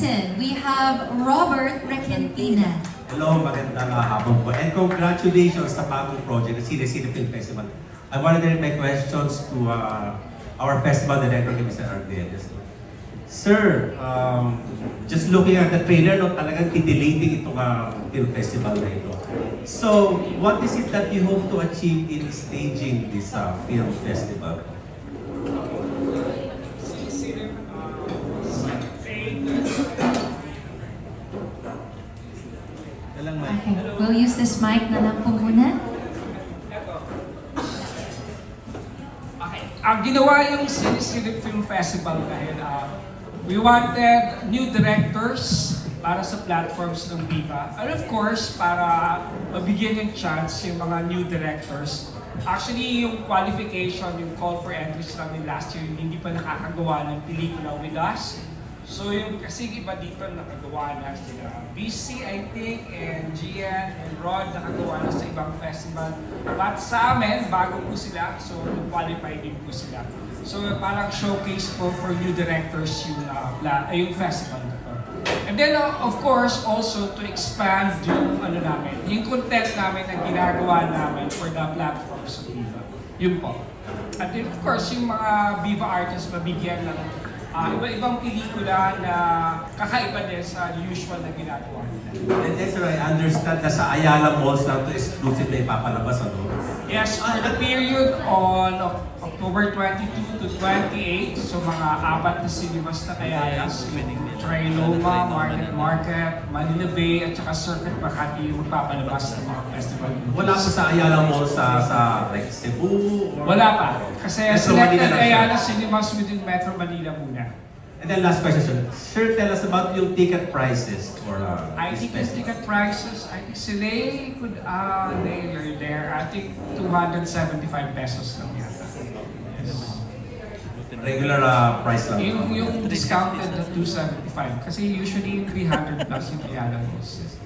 Edmonton, we have Robert Requentina. Hello, magandang hapon po. And congratulations sa bagong project, the Cine Film Festival. I want to direct my questions to our festival director, Mr. Ardeles. Sir, just looking at the trailer, no, talagang titillating itong film festival na ito. So, what is it that you hope to achieve in staging this film festival? Okay, we'll use this mic na lang po muna. Okay, ginawa yung Cine Film Festival dahil we wanted new directors para sa platforms ng Viva. And of course, para mabigyan yung chance yung mga new directors. Actually, yung qualification, yung call for entries namin last year, hindi pa nakakagawa ng pelikula with us. So yung kasi iba dito nakagawa na sila. BC, I think, and Gian, and Rod nakagawa na sa ibang festival. But sa amin, bago po sila, so qualified din po sila. So parang showcase po for new directors yung festival na to. And then of course, also to expand yung yung content namin na ginagawa namin for the platforms of Viva. Yun po. And then of course, yung mga Viva artists mabigyan ng iba-ibang pelikula na kakaiba din sa usual na ginagawa nila. And yes, sir, I understand na sa Ayala Malls lang ito exclusive na ipapalabas, ano? Yes, for the period on October 22 to 28, so mga 4 na cinemas na Ayala, Triloma, Market, Manila Bay, at saka Circuit Makati yung magpapalabas ng mga festival. Wala po sa Ayala Malls sa like Cebu? Wala pa. Kasi selected Ayala cinemas within Metro Manila muna. And then last question, sir. Sir, tell us about yung ticket prices for I think the ticket prices, I think sila could, they're there, I think 275 pesos lang yata. Yes. Regular price lang? Yung discounted na 275, kasi usually 300 plus yung Ayala Malls.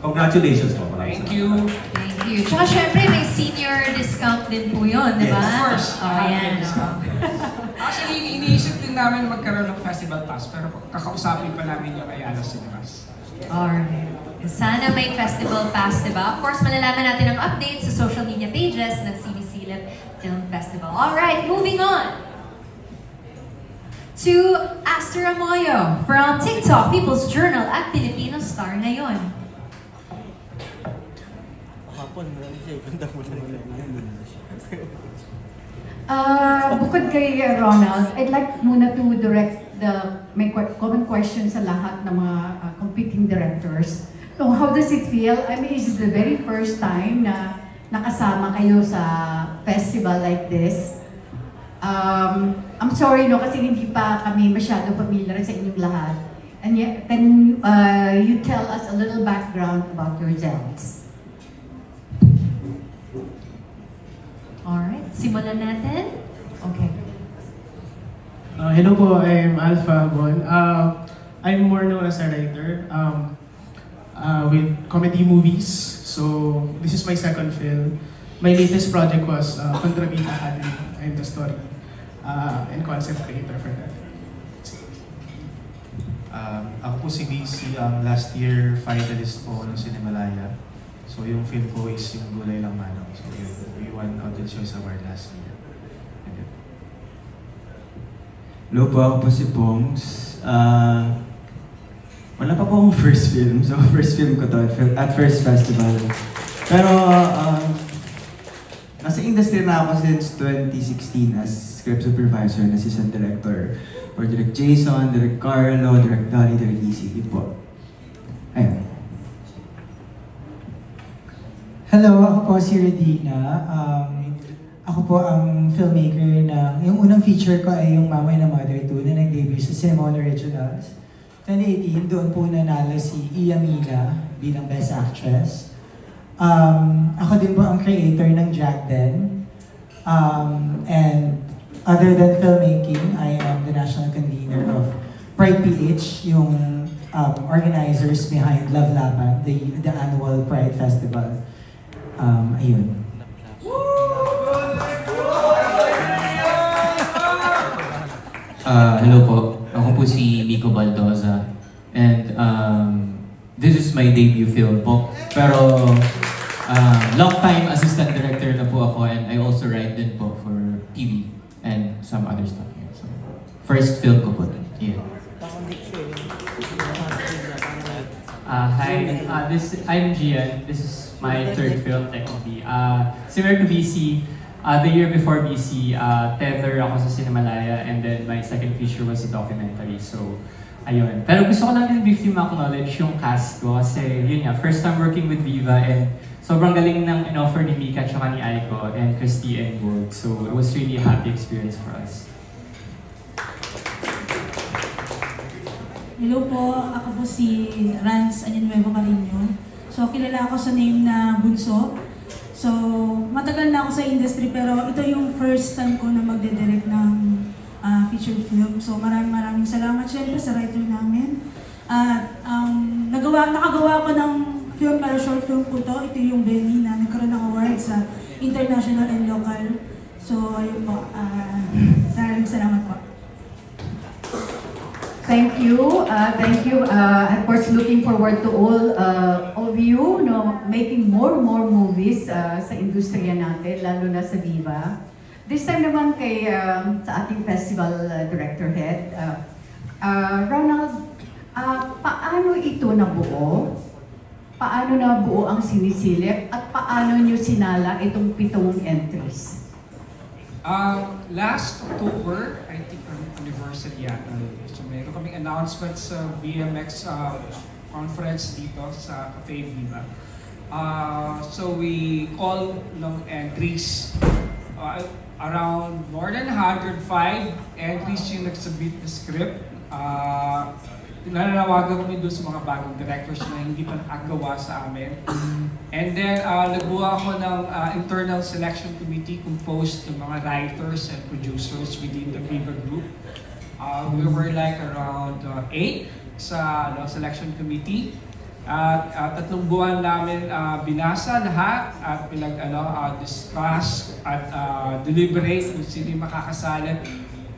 Congratulations po. Thank you. Thank you. Tsaka syempre may senior discount din po yun, di ba? Yes, of course. Ayan. Actually, iniisip din namin magkaroon ng festival pass, pero kakausapin pa namin yung Ayala Cinemas. Alright. Sana may festival pass, di ba? Of course, malalaman natin ang updates sa social media pages ng CBC Film Festival. Alright, moving on to Aster Amoyo from TikTok, People's Journal at Filipino Star ngayon. Bukod kay Ronald, I'd like muna to direct may common question sa lahat ng mga competing directors. So, how does it feel? I mean, is it the very first time na nakasama kayo sa festival like this? I'm sorry, no, kasi hindi pa kami masyado familiar sa inyong lahat. And yet, can you tell us a little background about yourselves? Alright, simulan natin. Okay. Hello po, I'm Alpha Bon. I'm more known as a writer with comedy movies. So this is my second film. My latest project was Contrabita Academy. I'm the story and concept creator for that. Ako po si BC, last year finalist po ng Cinemalaya. So yung film ko is yung Gulay Lang Manong. So we won Audience Choice Award last year. Hello po, ako po si Pongs. Wala pa po akong first film. So first film ko to at First Festival. Pero nasa industry na ako since 2016 as script supervisor and assistant director for Direct Jason, Direct Carlo, Direct Dolly, Direct EC. Yun po. Ayun. Hello, ako po si Redina. Ako po ang filmmaker na, yung unang feature ko ay yung Mamay na Mother 2 na nag-debut sa Cinnamon Originals. 2018, doon po nanalo si Iya Mila bilang Best Actress. Ako din po ang creator ng Jack Den. And other than filmmaking, I am the national convener of Pride PH, yung organizers behind Love Laban, the annual Pride Festival. Ayun. Hello po. Ako po si Miko Baldoza. And this is my debut film po. Pero long time assistant director na po ako, and I also write din po for TV and some other stuff. Yeah. So, first film ko po. Yeah. Hi, I'm Gian. This is my third film technically. Similar to BC, the year before BC, Tether ako sa Cinemalaya, and then my second feature was a documentary. So, ayun. Pero gusto ko lang din briefly ma-acknowledge yung cast ko kasi yun nga, first time working with Viva, and sobrang galing ng in-offer ni Mika tsaka ni Aiko and Christy and Gold. So, it was really a happy experience for us. Hello po, ako po si Rans Añanuevo Carino. So, kilala ako sa name na Bunso. So, matagal na ako sa industry pero ito yung first time ko na magde-direct ng feature film. So, maraming salamat syempre sa writer namin. At nakagawa ko ng film para short film po to. Ito yung Benny na nagkaroon ng award sa international and local. So, ayun po. Maraming salamat po. Thank you. Of course, looking forward to all of you, making more movies sa industriya natin, lalo na sa Viva. This time naman kay sa ating festival director head, Ronald, paano ito nabuo? Paano nabuo ang sinisilip at paano nyo sinala itong 7 entries? Last October, I think anniversary yata. So meron kaming announcement sa BMX conference dito sa Cafe Viva. So we call ng entries. Around more than 105 entries yung nagsubmit na script. Nananawagan kami doon sa mga bagong directors na hindi pa nakagawa sa amin. And then, nagbuha ako ng internal selection committee composed ng mga writers and producers within the Viva Group. We were like around 8 sa selection committee. At 3 buwan namin binasa lahat at discuss at deliberate kung sino yung makakasali.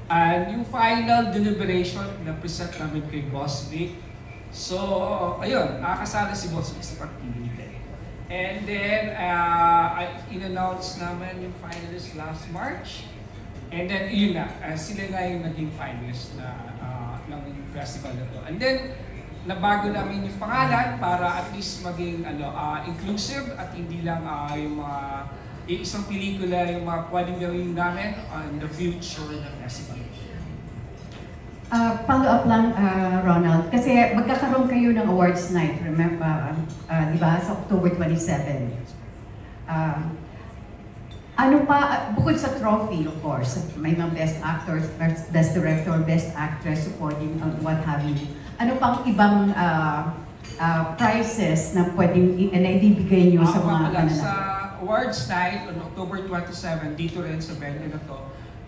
And yung final deliberation na present namin kay Boss Vic. So, ayun, nakakasali si Boss Vic sa pagpili. And then, in-announce namin yung finalist last March. And then, yun na, sila nga yung naging finalist na ng festival na to. And then, nabago namin yung pangalan para at least maging inclusive at hindi lang yung mga isang pelikula yung mga pwedeng gawin namin in the future ng festival. Follow up lang, Ronald, kasi magkakaroon kayo ng awards night, remember, di ba, sa October 27. Ano pa, bukod sa trophy, of course, may mga best actors, best director, best actress, supporting, what have you. Ano pang ibang prizes na pwedeng na-ibigay nyo sa mga kanila? Awards night on October 27, dito rin sa venue na to.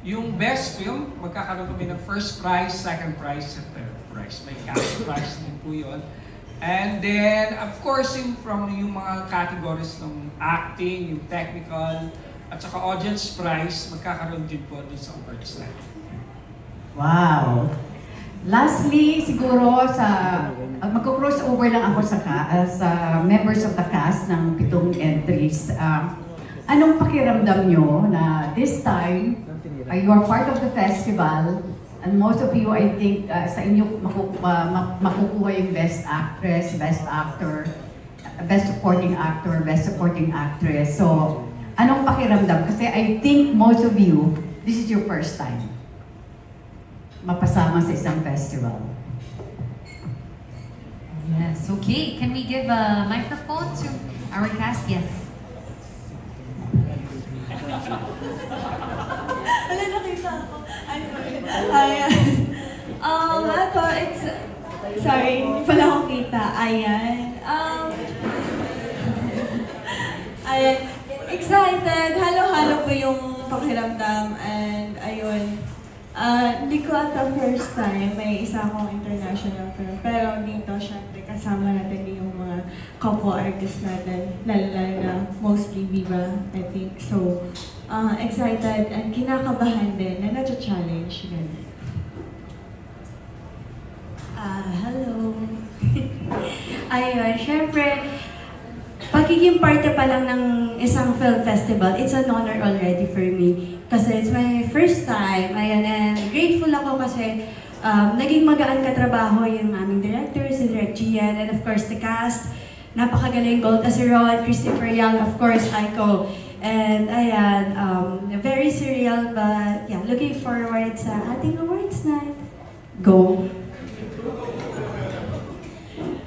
Yung best film, magkakaroon kami ng first prize, second prize, and third prize. May cash prize din po yun. And then, of course, from yung mga categories ng acting, yung technical, at saka audience prize, magkakaroon din po dun sa awards night. Wow! Lastly, siguro magko-crossover lang ako sa members of the cast ng 7 entries. Anong pakiramdam nyo na this time, you are part of the festival, and most of you, I think, sa inyo makukuha yung best actress, best actor, best supporting actor, best supporting actress. So, anong pakiramdam? Kasi I think most of you, this is your first time mapasama sa isang festival. Yes, okay. Can we give a microphone to our cast? Yes. Wala, nakita ako. I'm sorry. Sorry, hindi pala ako kita. Ayan. Excited. Halo-halo po yung pakiramdam. And ayun. Hindi ko at the first time may isa akong international film. Pero dito, syempre, kasama natin yung mga couple artists natin. Lalo na mostly Viva, I think. So, excited and kinakabahan din na na-challenge. Hello. Ayun, syempre, pagiging parte pa lang ng isang film festival, it's an honor already for me. Kasi it's my first time, ayan, and grateful ako kasi naging magaan katrabaho yung aming director, si Direk Gian, and of course the cast. Napakagaling, Gold Asiron, Christopher Young, of course, Aiko. And ayan, very surreal, but yeah, looking forward sa ating awards night. Go!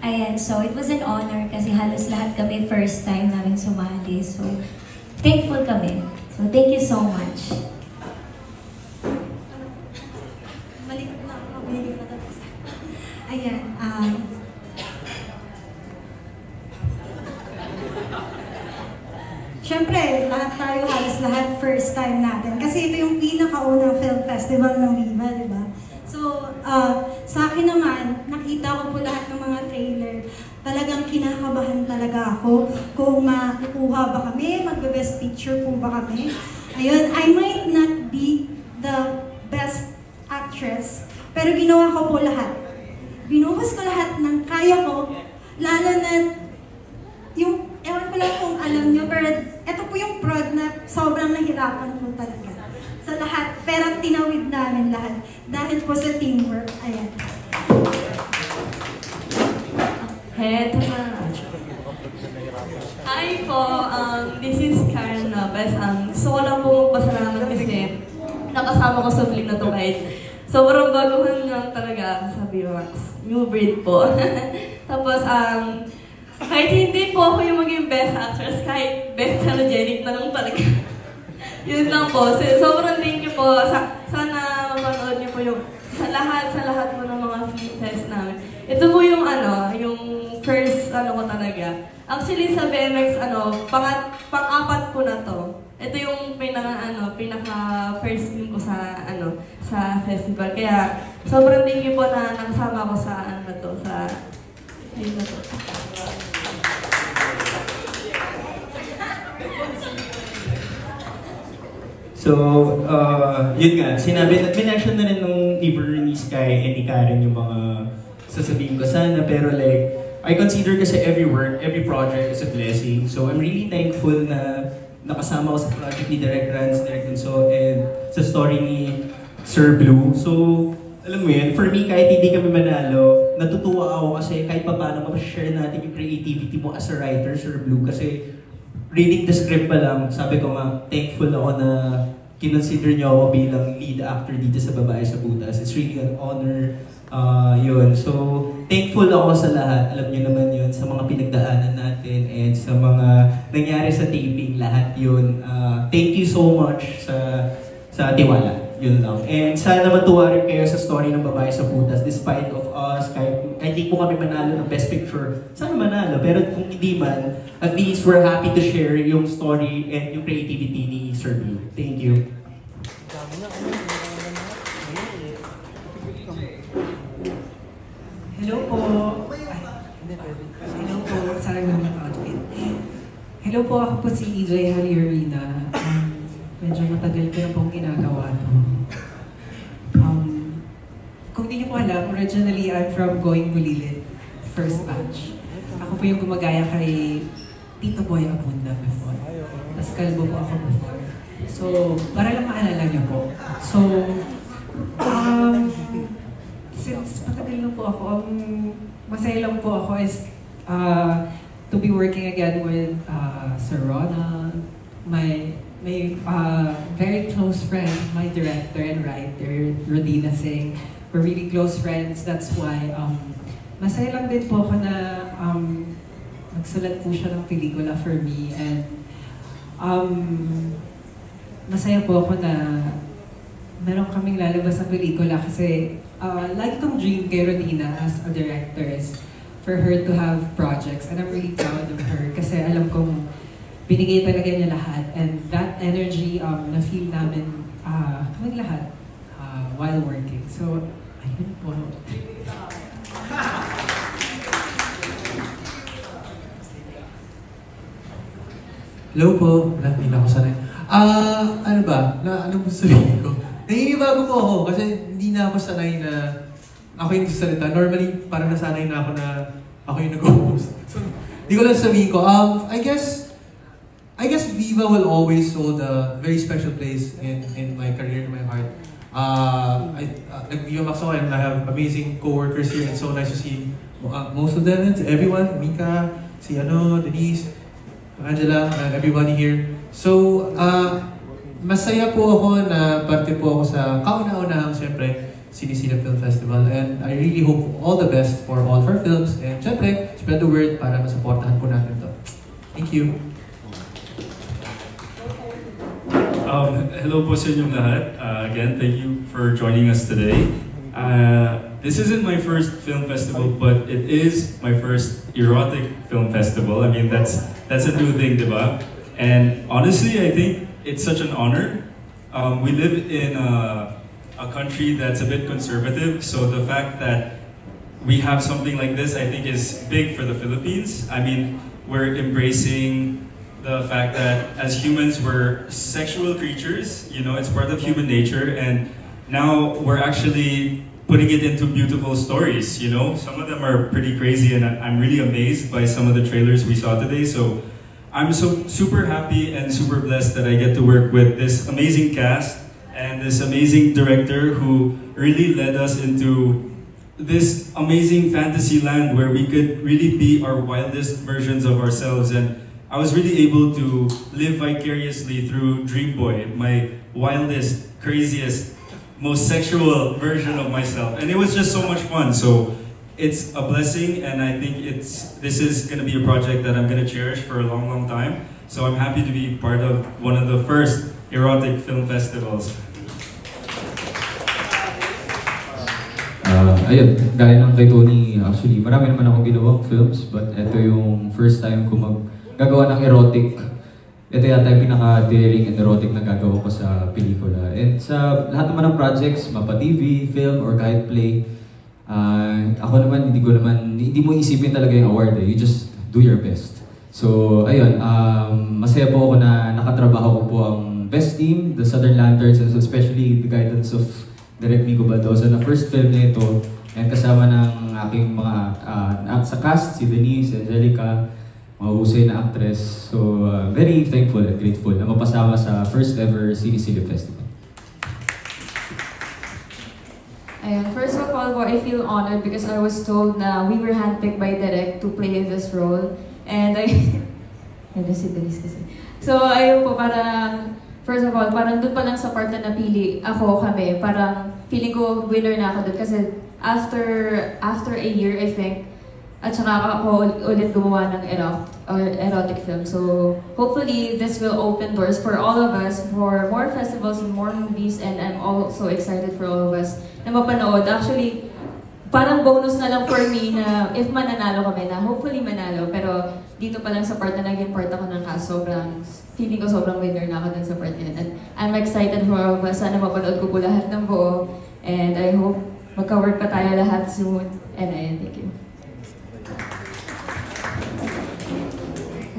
Ayan, so it was an honor kasi halos lahat kami first time namin sumali. So, thankful kami. So, thank you so much. Ayan, Siyempre, halos lahat first time natin. Kasi ito yung pinakaunang film festival ng Viva, di ba? So, sa akin naman, nakita ko po lahat ng mga trailer. Talagang kinakabahan talaga ako kung makukuha ba kami, magbe-best picture po ba kami. Ayun, I might not be the best actress, pero ginawa ko po lahat. Binuhos ko lahat ng kaya ko, lalo na yung, ewan ko lang kung alam nyo, pero ito po yung prod na sobrang nahirapan po talaga sa lahat. Pero tinawid namin lahat dahil po sa teamwork. Ayan. Heto na. Hi po, this is Karen Navas. Gusto ko lang po magpasalamat kasi nakasama ko sa film na to kahit sobrang baguhan lang talaga sa BMAX. New breed po. Tapos, kahit hindi po ako yung maging best actress, kahit best telegenic na lang talaga. Yun lang po. So, sobrang thank you po. Sana mapanood niyo po yung sa lahat po ng mga film fest namin. Ito po yung yung first ko talaga. Actually sa BMX pang-apat po na to. Ito yung pinaka first film ko sa sa festival. Kaya sobrang thank you po na nakasama ko sa sa film na to. So, yun nga, minention na rin nung ni Bernice, Sky, and ni Karen yung mga sasabihin ko sana, pero like, I consider kasi every work, every project is a blessing. So, I'm really thankful na nakasama ko sa project ni Direk Rans, Direk Dunso, and sa story ni Sir Blue. So, alam mo yun, for me, kahit hindi kami manalo, natutuwa ako kasi kahit pa paano ma-share natin yung creativity mo as a writer, Sir Blue, kasi reading the script pa lang, sabi ko thankful ako na kinonsider niyo ako bilang lead actor dito sa Babae sa Butas. It's really an honor yun. So, thankful ako sa lahat. Alam niyo naman yun, sa mga pinagdaanan natin and sa mga nangyari sa taping, lahat yun. Thank you so much sa tiwala. Yun lang. And sana matuwa rin kayo sa story ng Babae sa Butas. Despite of us, kahit hindi po kami manalo ng Best Picture, sana manalo. Pero kung hindi man, at least we're happy to share yung story and yung creativity ni Sir Blue. Thank you. Hello po. Hello po. Sarang namin outfit. Hello po, ako po si EJ Halierina. Medyo matagal ko na pong ginagawa ito. Kung di niyo po alam, originally I'm from Going Bulilit, first batch. Ako po yung gumagaya kay Tito Boy Abunda before. Tapos kalbo po ako before. So, para lang maalala niyo po. So, since matagal lang po ako, masaya lang po ako is to be working again with Sir Ronald, my very close friend, my director and writer, Rodina Singh. We're really close friends. That's why masaya lang din po ako na magsulat po siya ng pelikula for me. And masaya po ako na meron kaming lalabas sa pelikula kasi like itong dream kay Rodina as a director is for her to have projects. And I'm really proud of her kasi alam kong binigay talaga niya lahat. And that energy na-feel namin kaming lahat while working. So, ayun po. Hello po. Hindi na ako sanay. Ano ba? Ano mo sabihin ko? Naninibago po ako kasi hindi na ako sanay na ako yung sasalita. Normally, parang nasanay na ako na ako yung nag-host. So, di ko lang sabihin ko. I guess Viva will always hold a very special place in my career, in my heart. Nag-Viva Max ako and I have amazing co-workers here. It's so nice to see most of them, everyone, Mika, si Denise, Angela, and everybody here. So, masaya po ako na parte po ako sa kauna-unahang, siyempre, Sinisilip Film Festival. And I really hope all the best for all of our films. And siyempre, spread the word para masuportahan po natin to. Thank you. Hello po sa inyong lahat. Again, thank you for joining us today. This isn't my first film festival, but it is my first erotic film festival. I mean, that's a new thing, diba? And honestly, I think it's such an honor. We live in a country that's a bit conservative, so the fact that we have something like this, I think, is big for the Philippines. I mean, we're embracing the fact that as humans, we're sexual creatures. You know, it's part of human nature, and now we're actually putting it into beautiful stories, you know? Some of them are pretty crazy, and I'm really amazed by some of the trailers we saw today. So I'm so super happy and super blessed that I get to work with this amazing cast and this amazing director who really led us into this amazing fantasy land where we could really be our wildest versions of ourselves. And I was really able to live vicariously through Dream Boy, my wildest, craziest, most sexual version of myself, and it was just so much fun. So it's a blessing, and I think this is going to be a project that I'm going to cherish for a long, long time. So I'm happy to be part of one of the first erotic film festivals. Ayun, gaya ng kay Tony, actually marami naman akong ginawang films, but ito yung first time ko gagawa ng erotic. Ito yata yung pinaka-daring and erotic na gagawin ko sa pelikula. And sa lahat naman ng projects, mapa TV, film, or kahit play, ako naman, hindi mo isipin talaga yung award eh. You just do your best. So, ayun, masaya po ako na nakatrabaho ko po ang best team, the Southern Lanterns, and especially the guidance of Direk Migo Baldosa na first film na ito. And kasama ng aking mga sa cast, si Denise, Angelica, mahusay na actress. So, very thankful and grateful na mapasama sa first ever Sinisilip Festival. Ayan, first of all, I feel honored because I was told na we were handpicked by Direk to play this role. And si Denise kasi. So, ayun po, parang, first of all, parang doon pa lang sa part na napili kami, parang feeling ko winner na ako doon. Kasi after a year, I think, at saka ako ulit gumawa ng erotic film. So hopefully this will open doors for all of us for more festivals and more movies, and I'm also excited for all of us na mapanood. Actually, parang bonus na lang for me na if mananalo kami, na hopefully manalo, pero dito pa lang sa part na naging part ako ng cast, feeling ko sobrang winner na ako dun sa part yun. And I'm excited for all of us. Sana mapanood ko po lahat ng buo, and I hope magka-work pa tayo lahat soon. And ayun, thank you.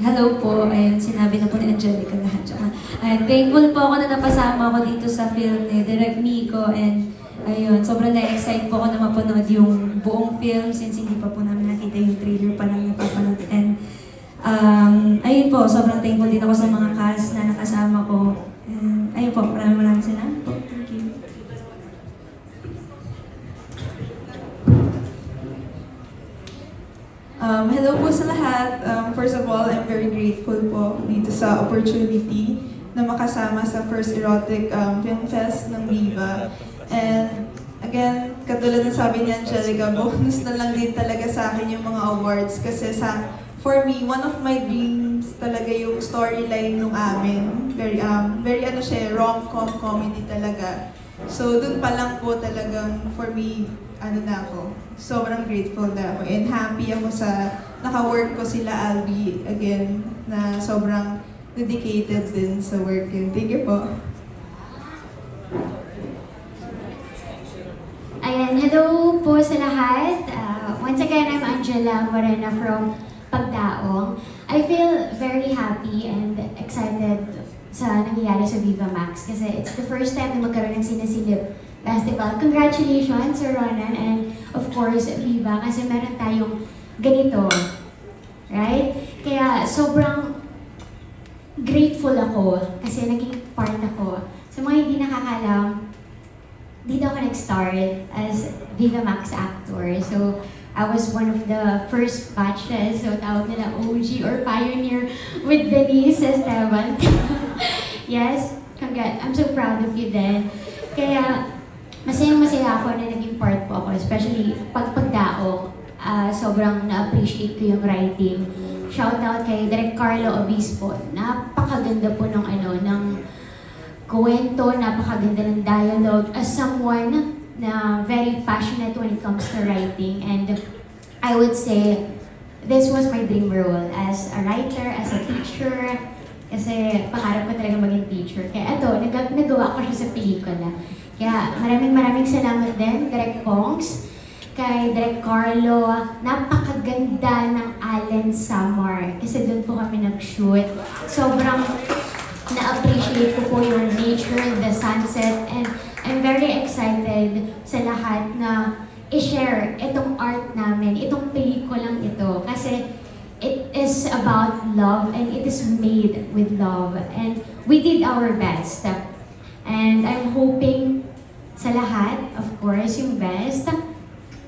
Hello po, ayun, sinabi na po ni Angelica lahat. Thankful po ako na napasama ako dito sa film ni Direk Migo, and ayun, sobrang na-excite po ako na mapanood yung buong film since hindi pa po namin nakita yung trailer pa lang napapanood. And ayun po, sobrang thankful din ako sa mga cast na nakasama ko. And ayun po, maraming salamat po. Thank you. Hello po sa lahat. First of all, I'm very grateful po dito sa opportunity na makasama sa first erotic film fest ng Viva. And again, katulad ng sabi ni Angelica, bonus na lang din talaga sa akin yung mga awards kasi for me, one of my dreams talaga yung storyline nung amin. Very rom-com comedy talaga. So dun pa lang po talagang for me, sobrang grateful na ako and happy ako sa naka-work ko sila Albi again na sobrang dedicated din sa work yun. Thank you po. Ayan, hello po sa lahat. Once again, I'm Angela Morena from Pagdaong. I feel very happy and excited sa nangyayari sa Viva Max kasi it's the first time na magkaroon ng Sinisilip Festival. Congratulations, Sir Ronan, and of course, Viva, kasi meron tayong ganito. Right? Kaya sobrang grateful ako kasi naging part ako. Sa mga hindi nakakalam, dito ako nag-start as Viva Max actor. So, I was one of the first batches. So, tawag nila OG or pioneer with Denise Esteban. Yes, congrats. I'm so proud of you then. Kaya, masayang-masaya ako na naging part po ako, especially pagdaong. Sobrang na-appreciate ko yung writing. Shoutout kay Direk Carlo Obispo. Napakaganda po ng kwento, napakaganda ng dialogue. As someone na very passionate when it comes to writing, and I would say this was my dream role as a writer, as a teacher, kasi pangarap ko talaga maging teacher. Kaya ito, nagawa ko siya sa pelikula. Kaya maraming salamat din, Direk Pongs, kay Direk Carlo. Napakaganda ng Allen Samar kasi doon po kami nag-shoot. Sobrang na-appreciate ko po yung nature, the sunset, and I'm very excited sa lahat na i-share itong art namin, itong pelikulang ito. Kasi it is about love and it is made with love. And we did our best. And I'm hoping sa lahat, of course, yung best.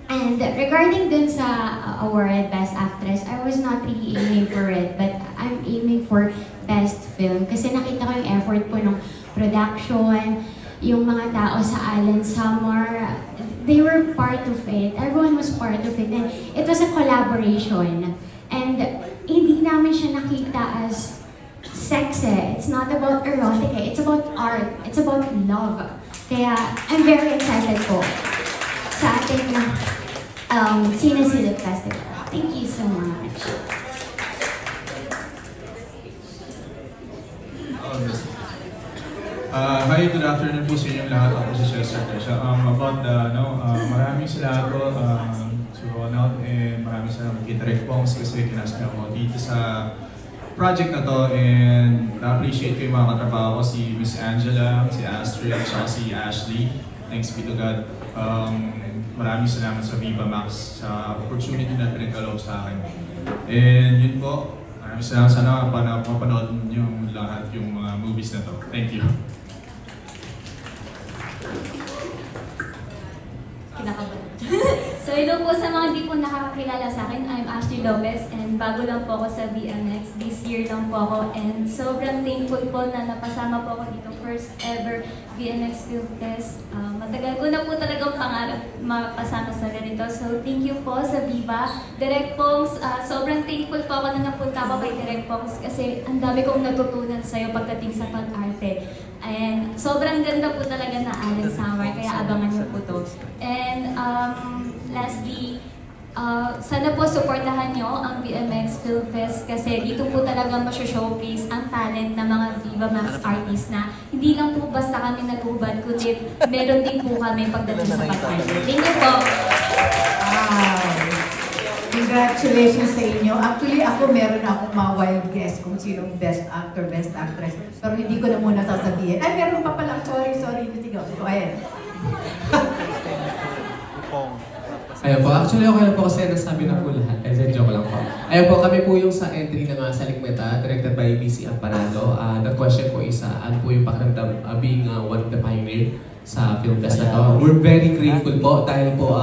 And regarding dun sa award, Best Actress, I was not really aiming for it, but I'm aiming for Best Film. Kasi nakita ko yung effort po ng production, yung mga tao sa Allen Samar, they were part of it. Everyone was part of it. And it was a collaboration. And hindi namin siya nakita as sex eh. It's not about erotic eh. It's about art. It's about love. Kaya I'm very excited po sa ating Cinesilip Festival. Thank you so much. Hi, good afternoon po sa inyong lahat. Ako si Chester Tesha. About the, maraming salamat po si Ronald, and maraming salamat kay Direk Pongs kasi kinast niya ako dito sa project na to, and na-appreciate ko yung mga katrabaho ko, si Miss Angela, si Astrid, at si Ashley. Thanks be to God. Maraming salamat sa Viva Max sa opportunity na pinagkaloob sa akin. And yun po, maraming salamat. Sana mapanood yung lahat yung mga movies na to. Thank you. So hello po sa mga hindi po nakakakilala sa akin. I'm Ashley Lopez, and bago lang po ako sa BMX. This year lang po ako, and sobrang thankful po na napasama po ako dito. First ever BMX Film Fest. Matagal ko na po talagang pangarap mapasama sa ganito. So thank you po sa Viva. Direk Pongs, sobrang thankful po ako na napunta ako kay Direk Pongs kasi ang dami kong natutunan sa'yo pagdating sa pag-arte. And sobrang ganda po talaga na Allen Samar, kaya abangan niyo po to. And lastly, sana po supportahan nyo ang BMX Film Fest kasi dito po talaga ma-showcase ang talent ng mga Viva Max artists na hindi lang po basta kami nag-ubad, kundi meron din po kami pagdating sa pag-arte. Thank you po! Wow! Congratulations sa inyo. Actually, ako meron akong mga wild guess kung sinong best actor, best actress. Pero hindi ko na muna sasabihin. Ay, meron pa pala. Sorry. Sige, go ahead. Ayan po, actually okay lang po kasi nasabi na po lahat. Joke lang po. Ayan po, kami po yung sa entry ng Salikmeta, directed by BC Amparado. The question po is, ano po yung pakiramdam being one of the pioneer sa film fest na to. We're very grateful po dahil po,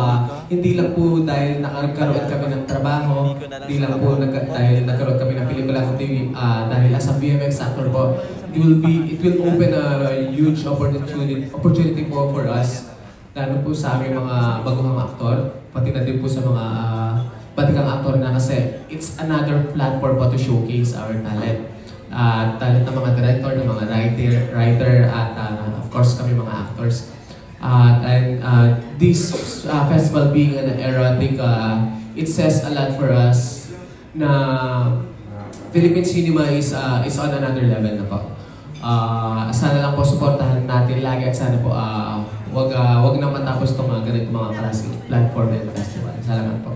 hindi lang po dahil nagkaroon kami ng trabaho, hindi lang po dahil nagkaroon kami ng pelikula, kundi dahil as a BMX actor po, it will open a huge opportunity po for us, lalo po sa aming mga baguhang aktor, pati na din po sa mga batikang aktor na kasi it's another platform po to showcase our talent. Talent ng mga director, ng mga writer, at of course kami mga actors. And this festival being an erotic, it says a lot for us na Philippine cinema is on another level na po. Sana lang po supportahan natin lagi at sana po wag na matapos itong ganito mga klaseng platform and festival. Salamat po.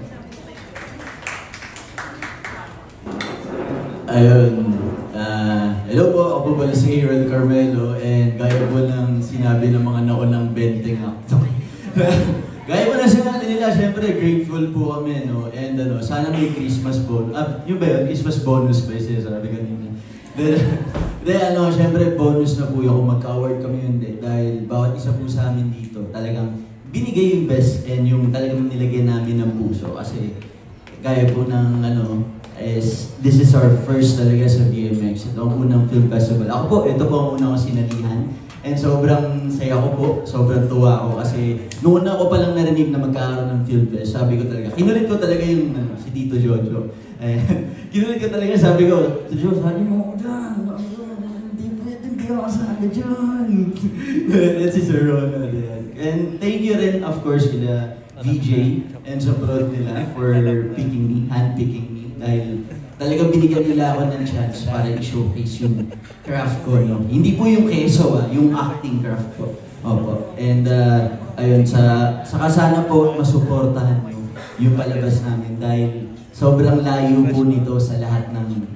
Ayun. Hello po, ako po si Harold Carmelo, and gaya po ng sinabi ng mga naunang benteng actor. Gaya mo na sinabi nila, syempre grateful po kami, no? And sana may Christmas bonus. Yung ba yun? Christmas bonus ba yung sinasabi kanina? Syempre bonus na po yung kung magka-award kami yun. Dahil bawat isa po sa amin dito, talagang binigay yung best and yung talagang nilagyan namin ng puso. Kasi gaya po ng this is our first talaga sa BMX. Ito ang unang film festival. Ako po, ito po ang unang sinalihan. And sobrang saya ko po, sobrang tuwa ako kasi noon na ako palang narinig na magkakaroon ng film fest, sabi ko talaga, kinulit ko talaga yung si Tito Jojo. Kinulit ko talaga, sabi ko, Tito Jojo, sabi mo ako dyan, hindi ako kasama dyan. That's si Sir Ronald. And thank you rin, of course, kila VJ and sa prod nila for picking me, handpicking me. Dahil talagang binigyan nila ako ng chance para i-showcase yung craft ko, no? Hindi po yung keso, yung acting craft ko. Opo. And ayun, saka sana po masuportahan nyo yung palabas namin dahil sobrang layo po nito sa lahat ng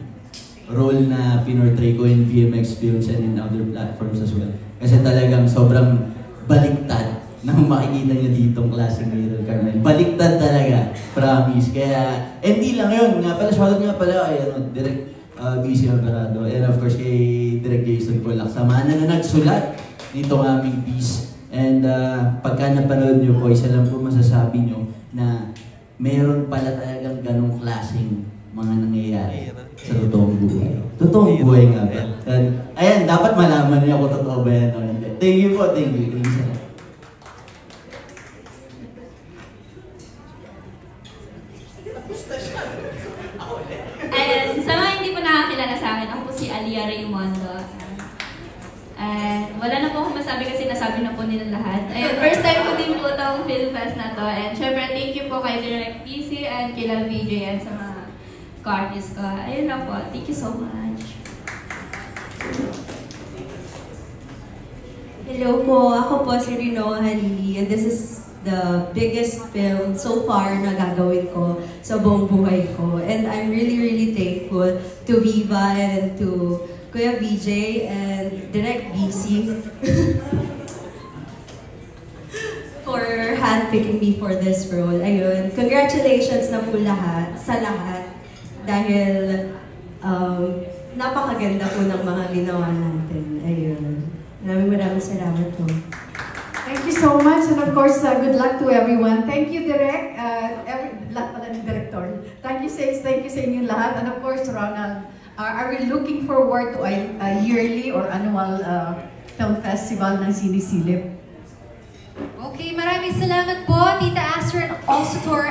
role na pinortray ko in VMX Films and in other platforms as well. Kasi talagang sobrang baliktad nang makikita niyo ditong klaseng Little Carmen. Baliktad talaga, promise. Kaya, hindi lang yun. Nga pala, shoutout nga pala kay Direk BC Alvarado. And of course, kay Direk Jason Polak. Samahan na nagsulat nitong aming piece. And pagka napanood niyo po, isa lang po masasabi niyo na meron pala talagang ganong klaseng mga nangyayari sa totoong buhay. Totoong buhay nga ba? Ayan, dapat malaman niyo kung totoo ba yan. Thank you po, thank you. And sa mga hindi po nakakilala sa akin, ako po si Alia Raymondo. And wala na po akong masabi kasi nasabi na po nila lahat. And first time ko din po itong Film Fest na to. And syempre, thank you po kay Direct PC and kila VJ and sa mga co-artists ko. Ayun na po. Thank you so much. Hello po. Ako po si Rinoa Halili. And this is the biggest film so far na gagawin ko sa buong buhay ko. And I'm really, really thankful to Viva and to Kuya VJ and Direct BC for handpicking me for this role. Ayun. Congratulations na po sa lahat dahil napakaganda po ng mga ginawa natin. Ayun. Maraming salamat po. Thank you so much, and of course, good luck to everyone. Thank you, Direk. Lahat pala ng Director. Thank you sa inyo lahat. And of course, Ronald, are we looking forward to a yearly or annual film festival ng Sinisilip? Okay, maraming salamat po, Tita Astrid, also to our